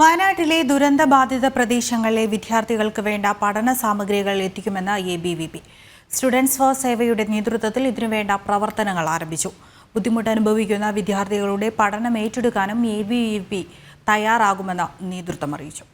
വയനാട്ടിലെ ദുരന്തബാധിത പ്രദേശങ്ങളിലെ വിദ്യാർത്ഥികൾക്ക് വേണ്ട പഠന സാമഗ്രികൾ എത്തിക്കുമെന്ന് ABVP. സ്റ്റുഡൻസ് ഫോർ സേവയുടെ നേതൃത്വത്തിൽ ഇതിനുവേണ്ട പ്രവർത്തനങ്ങൾ ആരംഭിച്ചു. ബുദ്ധിമുട്ട് അനുഭവിക്കുന്ന വിദ്യാർത്ഥികളുടെ പഠനം ഏറ്റെടുക്കാനും ABVP തയ്യാറാകുമെന്ന് നേതൃത്വം അറിയിച്ചു.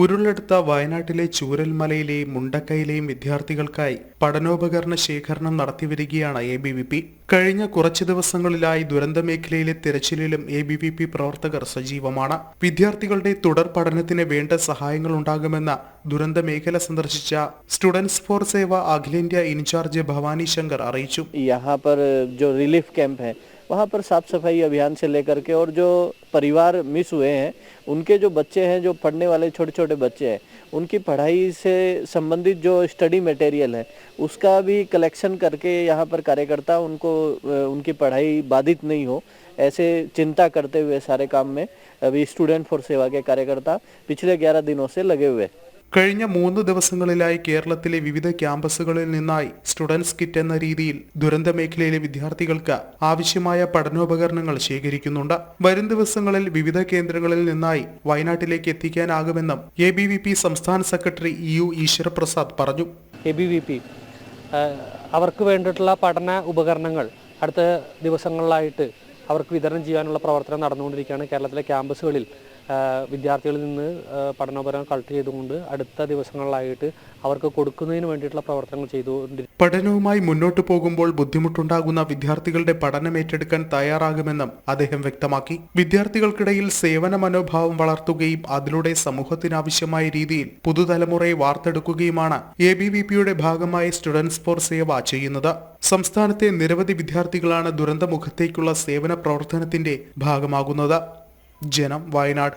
ഉരുളെടുത്ത വയനാട്ടിലെ ചൂരൽമലയിലെയും മുണ്ടക്കയിലെയും വിദ്യാർത്ഥികൾക്കായി പഠനോപകരണ ശേഖരണം നടത്തിവരികയാണ് ABVP. കഴിഞ്ഞ കുറച്ചു ദിവസങ്ങളിലായി ദുരന്തമേഖലയിലെ തിരച്ചിലിലും ABVP പ്രവർത്തകർ സജീവമാണ്. വിദ്യാർത്ഥികളുടെ തുടർ പഠനത്തിന് വേണ്ട സഹായങ്ങൾ ഉണ്ടാകുമെന്ന് ദുരന്തമേഖല സന്ദർശിച്ച സ്റ്റുഡൻസ് ഫോർ സേവ അഖിലേന്ത്യാ ഇൻചാർജ് ഭവാനി ശങ്കർ അറിയിച്ചു. वहाँ पर साफ सफाई अभियान से लेकर के और जो परिवार मिस हुए हैं उनके जो बच्चे हैं, जो पढ़ने वाले छोटे छोटे बच्चे हैं, उनकी पढ़ाई से संबंधित जो स्टडी मटेरियल है उसका भी कलेक्शन करके यहाँ पर कार्यकर्ता उनको उनकी पढ़ाई बाधित नहीं हो ऐसे चिंता करते हुए सारे काम में अभी स्टूडेंट फॉर सेवा के कार्यकर्ता पिछले 11 दिनों से लगे हुए. കഴിഞ്ഞ 3 ദിവസങ്ങളിലായി കേരളത്തിലെ വിവിധ ക്യാമ്പസുകളിൽ നിന്നായി സ്റ്റുഡൻസ് കിറ്റ് എന്ന രീതിയിൽ ദുരന്തമേഖലയിലെ വിദ്യാർത്ഥികൾക്ക് ആവശ്യമായ പഠനോപകരണങ്ങൾ ശേഖരിക്കുന്നുണ്ട്. വരും ദിവസങ്ങളിൽ വിവിധ കേന്ദ്രങ്ങളിൽ നിന്നായി വയനാട്ടിലേക്ക് എത്തിക്കാനാകുമെന്നും ABVP സംസ്ഥാന സെക്രട്ടറി EU ഈശ്വരപ്രസാദ് പറഞ്ഞു. ABVP അവർക്ക് വേണ്ടിയിട്ടുള്ള പഠന ഉപകരണങ്ങൾ അടുത്ത ദിവസങ്ങളിലായിട്ട് അവർക്ക് വിതരണം ചെയ്യാനുള്ള പ്രവർത്തനം നടന്നുകൊണ്ടിരിക്കുകയാണ്. കേരളത്തിലെ ക്യാമ്പസുകളിൽ വിദ്യാർത്ഥികളിൽ നിന്ന് പഠനോപകരണം കളക്ട് ചെയ്തുകൊണ്ട് അടുത്ത ദിവസങ്ങളിലായിട്ട് അവർക്ക് കൊടുക്കുന്നതിന് വേണ്ടിയിട്ടുള്ള പ്രവർത്തനങ്ങൾ ചെയ്തുകൊണ്ടിരിക്കും. പഠനവുമായി മുന്നോട്ടു പോകുമ്പോൾ ബുദ്ധിമുട്ടുണ്ടാകുന്ന വിദ്യാർത്ഥികളുടെ പഠനം ഏറ്റെടുക്കാൻ തയ്യാറാകുമെന്നും അദ്ദേഹം വ്യക്തമാക്കി. വിദ്യാർത്ഥികൾക്കിടയിൽ സേവന മനോഭാവം വളർത്തുകയും അതിലൂടെ സമൂഹത്തിനാവശ്യമായ രീതിയിൽ പുതുതലമുറയെ വാർത്തെടുക്കുകയുമാണ് ABVPയുടെ ഭാഗമായി സ്റ്റുഡൻസ് ഫോർ സേവ ചെയ്യുന്നത്. സംസ്ഥാനത്തെ നിരവധി വിദ്യാർത്ഥികളാണ് ദുരന്തമുഖത്തേക്കുള്ള സേവന പ്രവർത്തനത്തിന്റെ ഭാഗമാകുന്നത്. ജനം, വയനാട്.